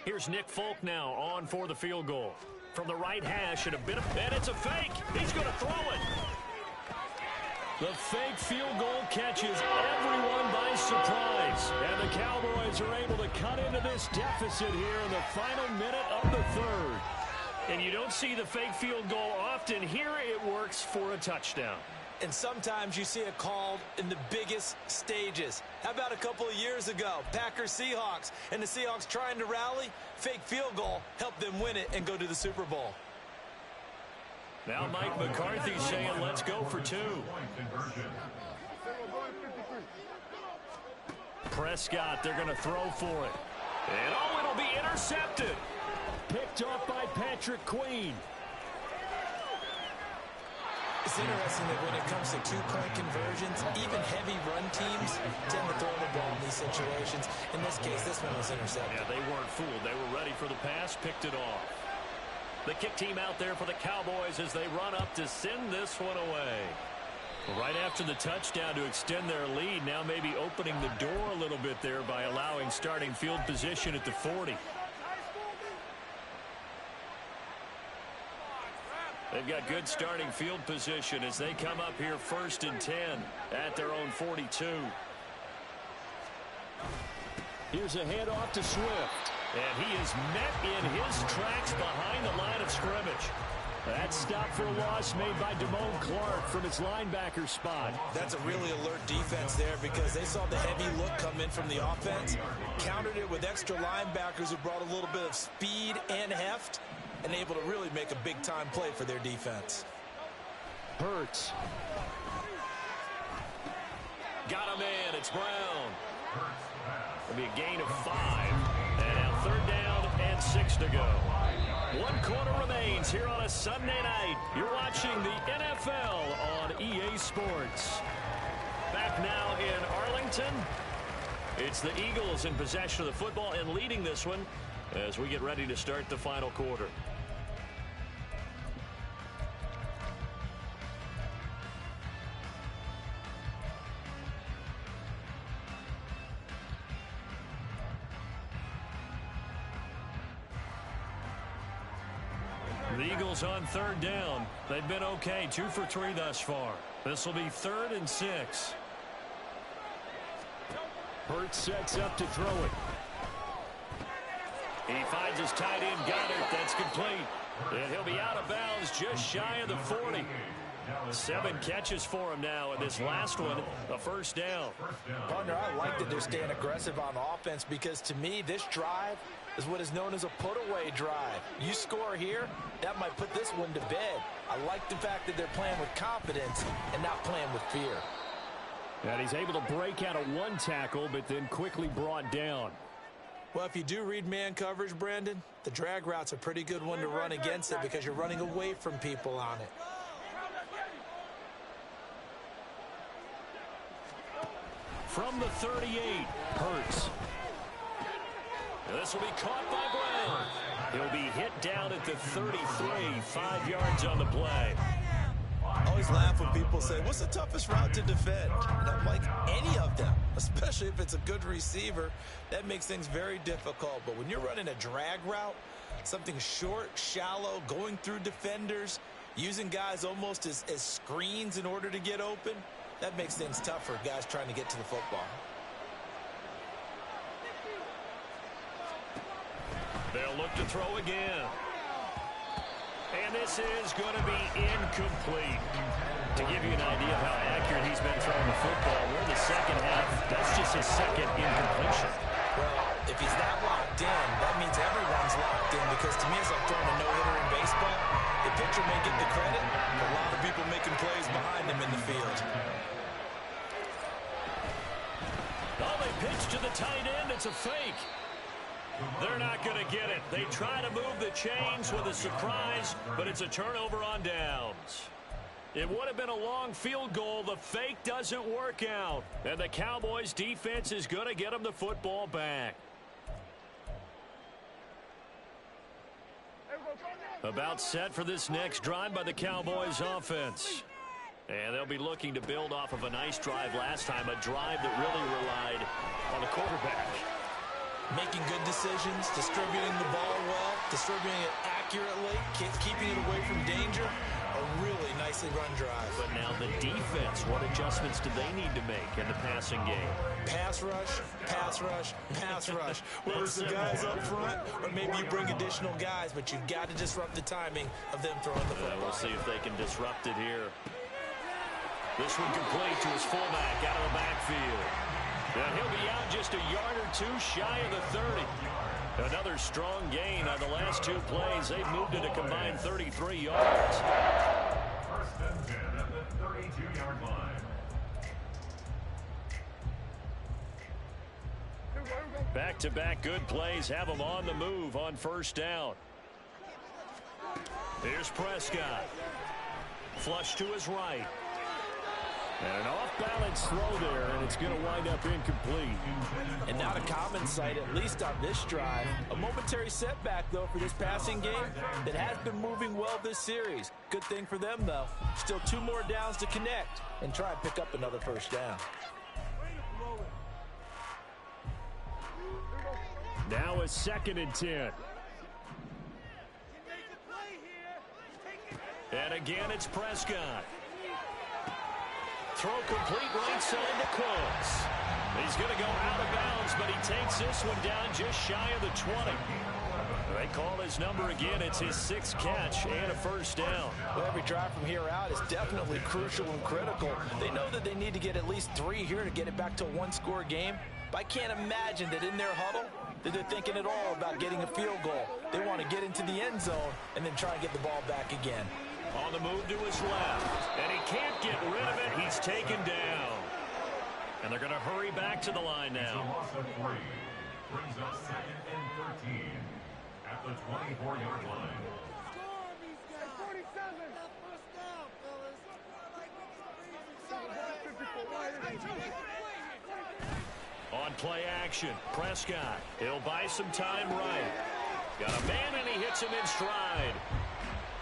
Speaker 1: Here's Nick Folk now on for the field goal. From the right hash and and it's a fake. He's going to throw it. The fake field goal catches everyone by surprise. And the Cowboys are able to cut into this deficit here in the final minute of the 3rd. And you don't see the fake field goal often. Here it works for a touchdown.
Speaker 2: And sometimes you see it called in the biggest stages. How about a couple of years ago, Packers-Seahawks, and the Seahawks trying to rally, fake field goal helped them win it and go to the Super Bowl.
Speaker 1: Now Mike McCarthy saying, let's go for 2. Prescott, they're going to throw for it. And oh, it'll be intercepted. Picked off by Patrick Queen.
Speaker 2: It's interesting that when it comes to 2-point conversions, even heavy run teams tend to throw the ball in these situations. In this case, this one was intercepted.
Speaker 1: Yeah, they weren't fooled. They were ready for the pass, picked it off. The kick team out there for the Cowboys as they run up to send this one away. Right after the touchdown to extend their lead, now maybe opening the door a little bit there by allowing starting field position at the 40. They've got good starting field position as they come up here 1st and 10 at their own 42. Here's a handoff to Swift. And he is met in his tracks behind the line of scrimmage. That stop for a loss made by Damone Clark from his linebacker spot.
Speaker 2: That's a really alert defense there because they saw the heavy look come in from the offense, countered it with extra linebackers who brought a little bit of speed and heft, and able to really make a big-time play for their defense.
Speaker 1: Hurts. Got him in. It's Brown. It'll be a gain of 5. And now 3rd down and 6 to go. 1 quarter remains here on a Sunday night. You're watching the NFL on EA Sports. Back now in Arlington. It's the Eagles in possession of the football and leading this one as we get ready to start the final quarter. The Eagles on third down. They've been okay, 2 for 3 thus far. This will be 3rd and 6. Hurts sets up to throw it. He finds his tight end Goddard. That's complete. And he'll be out of bounds just shy of the 40. 7 catches for him now, and this last one, a first down.
Speaker 2: Partner, I like that they're staying aggressive on offense because to me, this drive is what is known as a put-away drive. You score here, that might put this one to bed. I like the fact that they're playing with confidence and not playing with fear.
Speaker 1: And he's able to break out of 1 tackle, but then quickly brought down.
Speaker 2: Well, if you do read man coverage, Brandon, the drag route's a pretty good one to run against it because you're running away from people on it.
Speaker 1: From the 38, Hurts. This will be caught by Brown. He'll be hit down at the 33, 5 yards on the play.
Speaker 2: I always laugh when people say, what's the toughest route to defend? And I'm like, any of them, especially if it's a good receiver. That makes things very difficult. But when you're running a drag route, something short, shallow, going through defenders, using guys almost as screens in order to get open, that makes things tough for guys trying to get to the football.
Speaker 1: They'll look to throw again. And this is going to be incomplete. To give you an idea of how accurate he's been throwing the football, we're in the second half. That's just his second incompletion.
Speaker 2: Well, if he's that locked in, that means everyone's locked in because to me it's like throwing a no-hitter in baseball. The pitcher may get the credit, but a lot of people making plays behind him in the field.
Speaker 1: Oh, they pitch to the tight end. It's a fake. They're not going to get it. They try to move the chains with a surprise, but it's a turnover on downs. It would have been a long field goal. The fake doesn't work out. And the Cowboys defense is going to get them the football back. About set for this next drive by the Cowboys offense. And they'll be looking to build off of a nice drive last time, a drive that really relied on the quarterback.
Speaker 2: Making good decisions, distributing the ball well, distributing it accurately, keeping it away from danger. A really nicely run drive.
Speaker 1: But now the defense, what adjustments do they need to make in the passing game?
Speaker 2: Pass rush, pass rush, pass rush. Whether it's the guys up front or maybe you bring additional guys, but you've got to disrupt the timing of them throwing the football.
Speaker 1: We'll see if they can disrupt it here. This one complete to his fullback out of the backfield. And he'll be out just a yard or 2 shy of the 30. Another strong gain on the last 2 plays. They've moved it a combined 33 yards.
Speaker 4: First and 10 at the 32-yard line.
Speaker 1: Back-to-back good plays have them on the move on first down. Here's Prescott. Flush to his right. And an off-balance throw there, and it's going to wind up incomplete.
Speaker 2: And not a common sight, at least on this drive. A momentary setback, though, for this passing game that has been moving well this series. Good thing for them, though. Still 2 more downs to connect and try and pick up another first down.
Speaker 1: Now a 2nd and 10. And again, it's Prescott. Throw complete right side to Close. He's going to go out of bounds, but he takes this one down just shy of the 20. They call his number again. It's his 6th catch and a first down.
Speaker 2: Well, every drive from here out is definitely crucial and critical. They know that they need to get at least 3 here to get it back to a 1-score game. But I can't imagine that in their huddle that they're thinking at all about getting a field goal. They want to get into the end zone and then try and get the ball back again.
Speaker 1: On the move to his left, and he can't get rid of it. He's taken down. And they're going to hurry back to the line now.
Speaker 4: A loss of 3 brings us 2nd and 13 at the 24-yard line.
Speaker 1: On play action, Prescott. He'll buy some time right. Got a man, and he hits him in stride.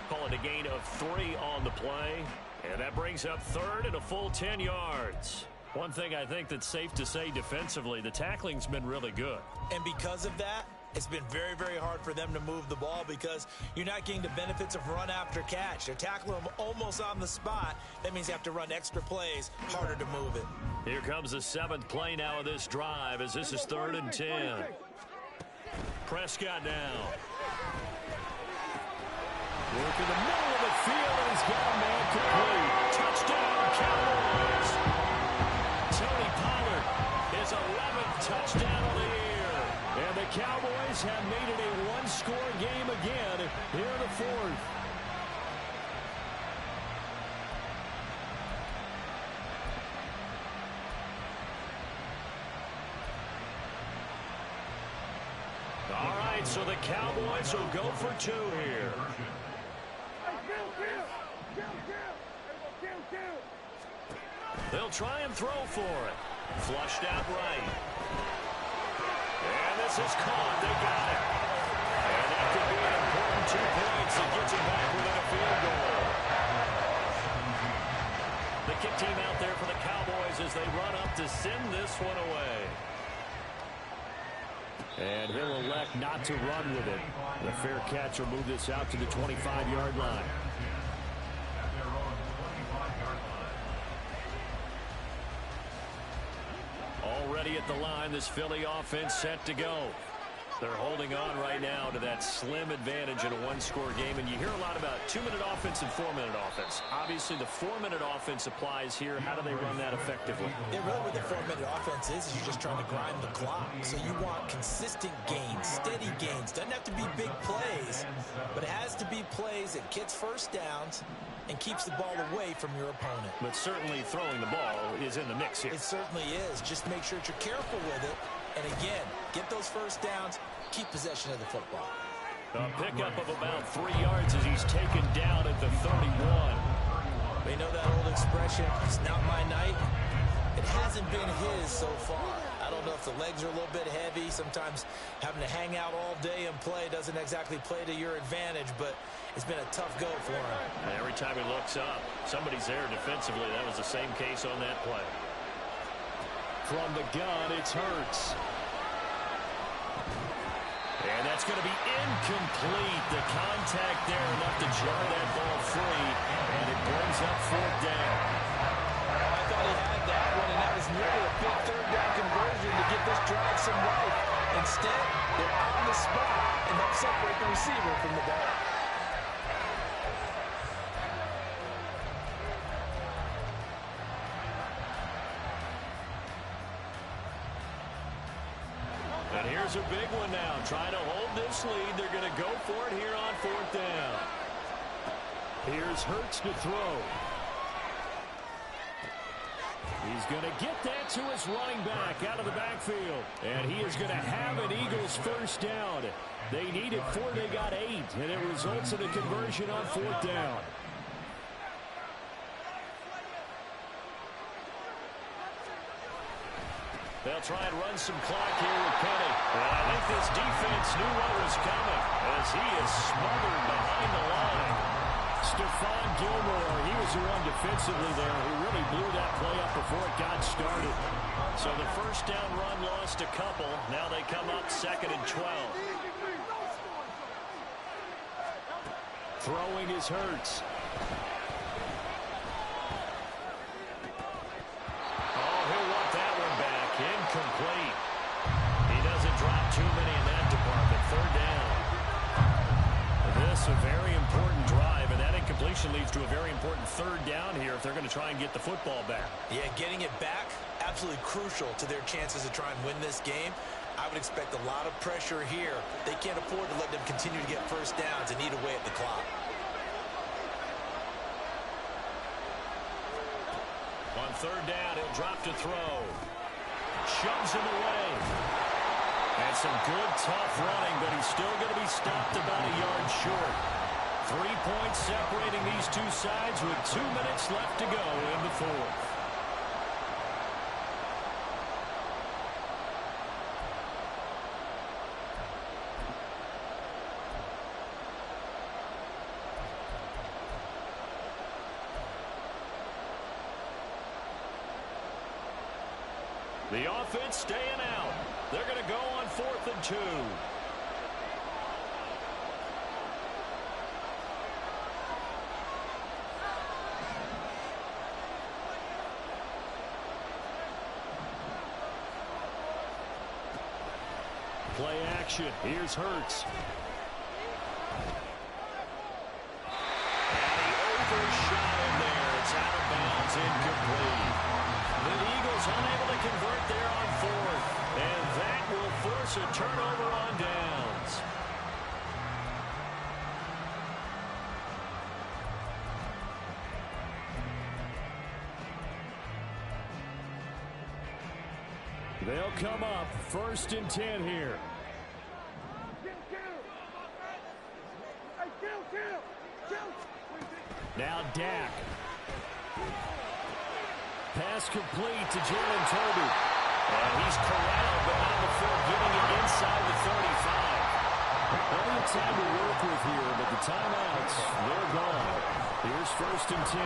Speaker 1: Call it a gain of 3 on the play. And that brings up 3rd and a full 10 yards. One thing I think that's safe to say defensively, the tackling's been really good.
Speaker 2: And because of that, it's been very, very hard for them to move the ball because you're not getting the benefits of run after catch. They're tackling them almost on the spot. That means you have to run extra plays, harder to move it.
Speaker 1: Here comes the 7th play now of this drive as this is 3rd and 10. Prescott now. Work in the middle of the field, and he's got a man complete. Touchdown, Cowboys. Tony Pollard, his 11th touchdown of the year. And the Cowboys have made it a one-score game again here in the 4th. All right, so the Cowboys will go for 2 here. They'll try and throw for it. Flushed out right. And this is caught. They got it. And that could be an important 2 points that gets it back within a field goal. The kick team out there for the Cowboys as they run up to send this one away. And he'll elect not to run with it. The fair catch will move this out to the 25-yard line. Already at the line, this Philly offense set to go. They're holding on right now to that slim advantage in a one-score game. And you hear a lot about 2-minute offense and 4-minute offense. Obviously, the 4-minute offense applies here. How do they run that effectively?
Speaker 2: Yeah, really what the 4-minute offense is you're just trying to grind the clock. So you want consistent gains, steady gains. Doesn't have to be big plays, but it has to be plays that gets first downs and keeps the ball away from your opponent.
Speaker 1: But certainly throwing the ball is in the mix here.
Speaker 2: It certainly is. Just make sure that you're careful with it. And again, get those first downs, keep possession of the football.
Speaker 1: A pickup of about 3 yards as he's taken down at the 31.
Speaker 2: They know that old expression, it's not my night. It hasn't been his so far. I don't know if the legs are a little bit heavy. Sometimes having to hang out all day and play doesn't exactly play to your advantage, but it's been a tough go for him.
Speaker 1: And every time he looks up, somebody's there defensively. That was the same case on that play. From the gun, it's Hurts. And that's going to be incomplete. The contact there enough to jar that ball free, and it brings up 4th down.
Speaker 5: I thought he had that one, and that was nearly a big 3rd down conversion to get this drive some life. Instead, they're on the spot and help separate the receiver from the ball.
Speaker 1: And here's a big one now. Trying to hold this lead. They're going to go for it here on 4th down. Here's Hurts to throw. He's going to get that to his running back out of the backfield. And he is going to have an Eagles first down. They needed 4, they got 8. And it results in a conversion on 4th down. They'll try and run some clock here with Penny. And I think this defense knew what was coming as he is smothered behind the line. Stephon Gilmore, he was the one defensively there who really blew that play up before it got started. So the first down run lost a couple. Now they come up 2nd and 12. Throwing is Hurts. Incomplete. He doesn't drop too many in that department. 3rd down. This a very important drive, and that incompletion leads to a very important 3rd down here if they're going to try and get the football back.
Speaker 2: Yeah, getting it back, absolutely crucial to their chances to try and win this game. I would expect a lot of pressure here. They can't afford to let them continue to get first downs and eat away at the clock.
Speaker 1: On 3rd down, he'll drop to throw. Shoves him away. And some good, tough running, but he's still going to be stopped about a yard short. 3 points separating these two sides with 2 minutes left to go in the 4th. The offense staying out. They're going to go on 4th and 2. Play action. Here's Hurts. And he overshot him there. It's out of bounds, incomplete. The Eagles unable to convert there on fourth. And that will force a turnover on downs. They'll come up 1st and 10 here. Now Dak. Pass complete to Jalen Tolbert. And he's corralled, but not before getting it inside the 35. Plenty of time to work with here, but the timeouts, they're gone. Here's 1st and 10.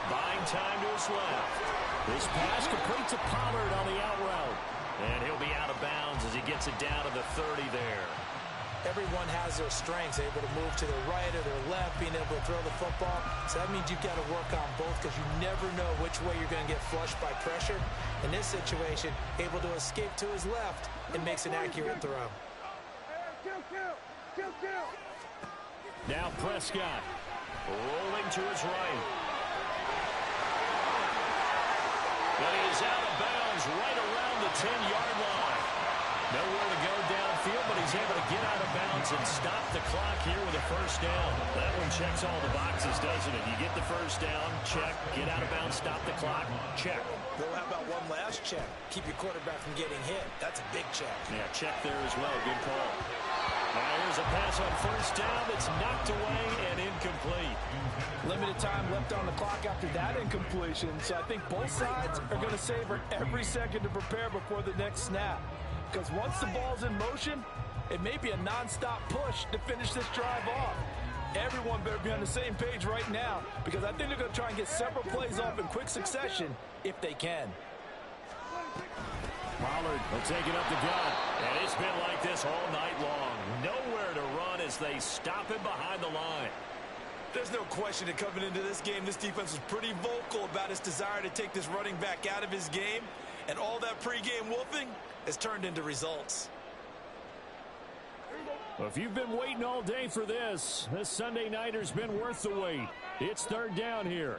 Speaker 1: Buying time to his left. This pass complete to Pollard on the out route. And he'll be out of bounds as he gets it down to the 30 there.
Speaker 2: Everyone has their strengths, able to move to their right or their left, being able to throw the football. So that means you've got to work on both because you never know which way you're going to get flushed by pressure. In this situation, able to escape to his left and makes an accurate throw.
Speaker 1: Now Prescott rolling to his right. But he is out of bounds right around the 10-yard line. Nowhere to go downfield, but he's able to get out of bounds and stop the clock here with a 1st down. That one checks all the boxes, doesn't it? You get the 1st down, check. Get out of bounds, stop the clock, check.
Speaker 2: Well, how about one last check? Keep your quarterback from getting hit. That's a big check.
Speaker 1: Yeah, check there as well. Good call. Now here's a pass on 1st down that's knocked away and incomplete.
Speaker 5: Limited time left on the clock after that incompletion, so I think both sides are going to savor every second to prepare before the next snap. Because once the ball's in motion, it may be a non-stop push to finish this drive off. Everyone better be on the same page right now because I think they're going to try and get several plays off in quick succession if they can.
Speaker 1: Pollard will take it up the gut. And it's been like this all night long. Nowhere to run as they stop him behind the line.
Speaker 2: There's no question that coming into this game, this defense was pretty vocal about its desire to take this running back out of his game. And all that pregame wolfing has turned into results.
Speaker 1: Well, if you've been waiting all day for this Sunday nighter's been worth the wait. It's 3rd down here.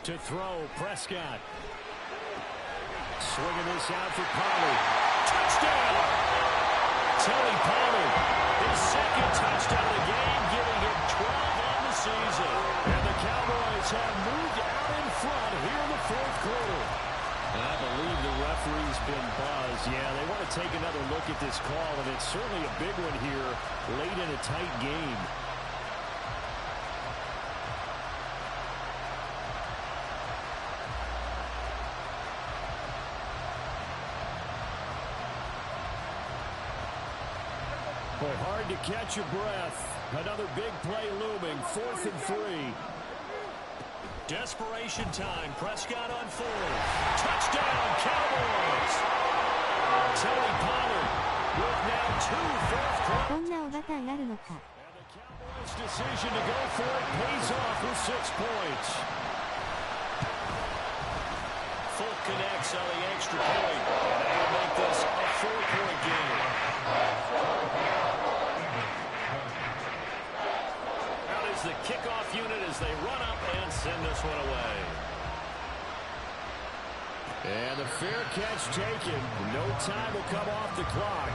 Speaker 1: To throw, Prescott. Swinging this out for Pollard. Touchdown! Tony Pollard, his 2nd touchdown of the game, giving him 12 on the season. And the Cowboys have moved out in front here in the 4th quarter. And I believe the referee's been buzzed. Yeah, they want to take another look at this call, and it's certainly a big one here late in a tight game. Boy, hard to catch your breath. Another big play looming. 4th and 3. Desperation time. Prescott on 4th. Touchdown, Cowboys! Tony Pollard with now 2 fourth quarter.
Speaker 6: こんなおバカンあるのか。
Speaker 1: And the Cowboys' decision to go for it pays off with 6 points. Folk connects on the extra point. And they will make this a 4-point game. The kickoff unit as they run up and send this one away. And the fair catch taken. No time will come off the clock.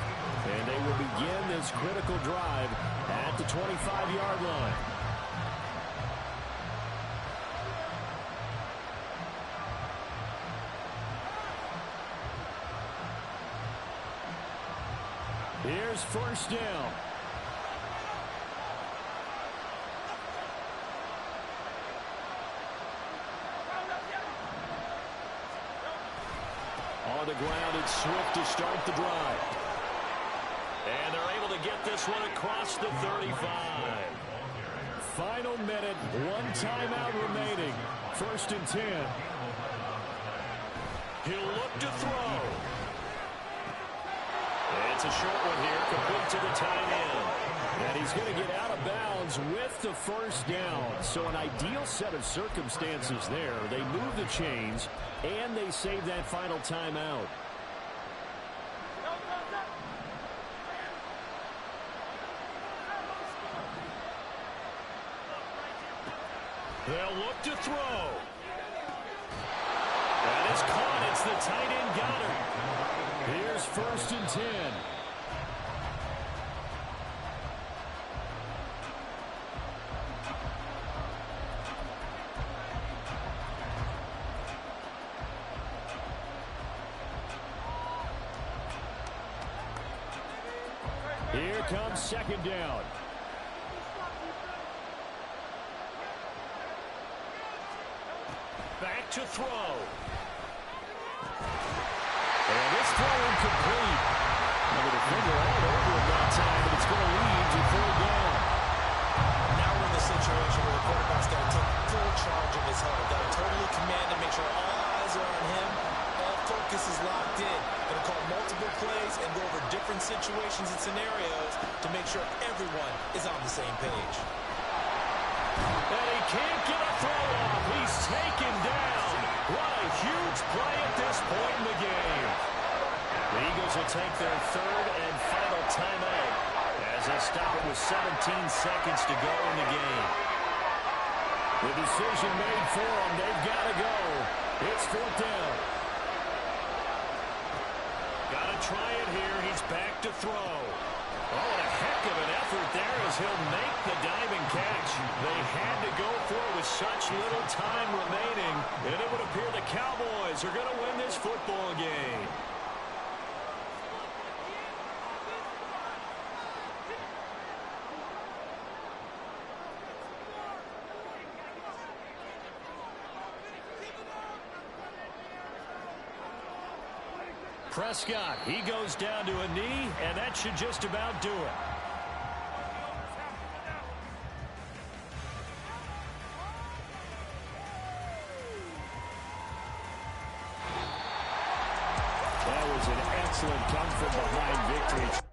Speaker 1: And they will begin this critical drive at the 25-yard line. Here's 1st down. On the ground, it's Swift to start the drive. And they're able to get this one across the 35. Final minute, 1 timeout remaining. 1st and 10. He'll look to throw. And it's a short one here, complete to the tight end. And he he's going to get out of bounds with the first down. So an ideal set of circumstances there. They move the chains, and they save that final timeout. They'll look to throw. That is caught. It's the tight end Goddard. Here's 1st and 10. Here comes 2nd down. Back to throw. And this throw incomplete. And the defender all over him that time, but it's going to lead to 3rd down.
Speaker 2: Now we're in the situation where the quarterback's got to take full charge of his huddle. Got to totally command and make sure all eyes are on him. All focus is locked in. Going to call multiple plays and go over different situations and scenarios to make sure everyone is on the same page.
Speaker 1: And he can't get a throw off. He's taken down. What a huge play at this point in the game. The Eagles will take their 3rd and final timeout as they stop it with 17 seconds to go in the game. The decision made for them. They've got to go. It's 4th down. Got to try it here. He's back to throw. Oh, and a heck of an effort there as he'll make the diving catch. They had to go for it with such little time remaining, and it would appear the Cowboys are going to win this football game. Prescott, he goes down to a knee, and that should just about do it. That was an excellent come-from-behind victory.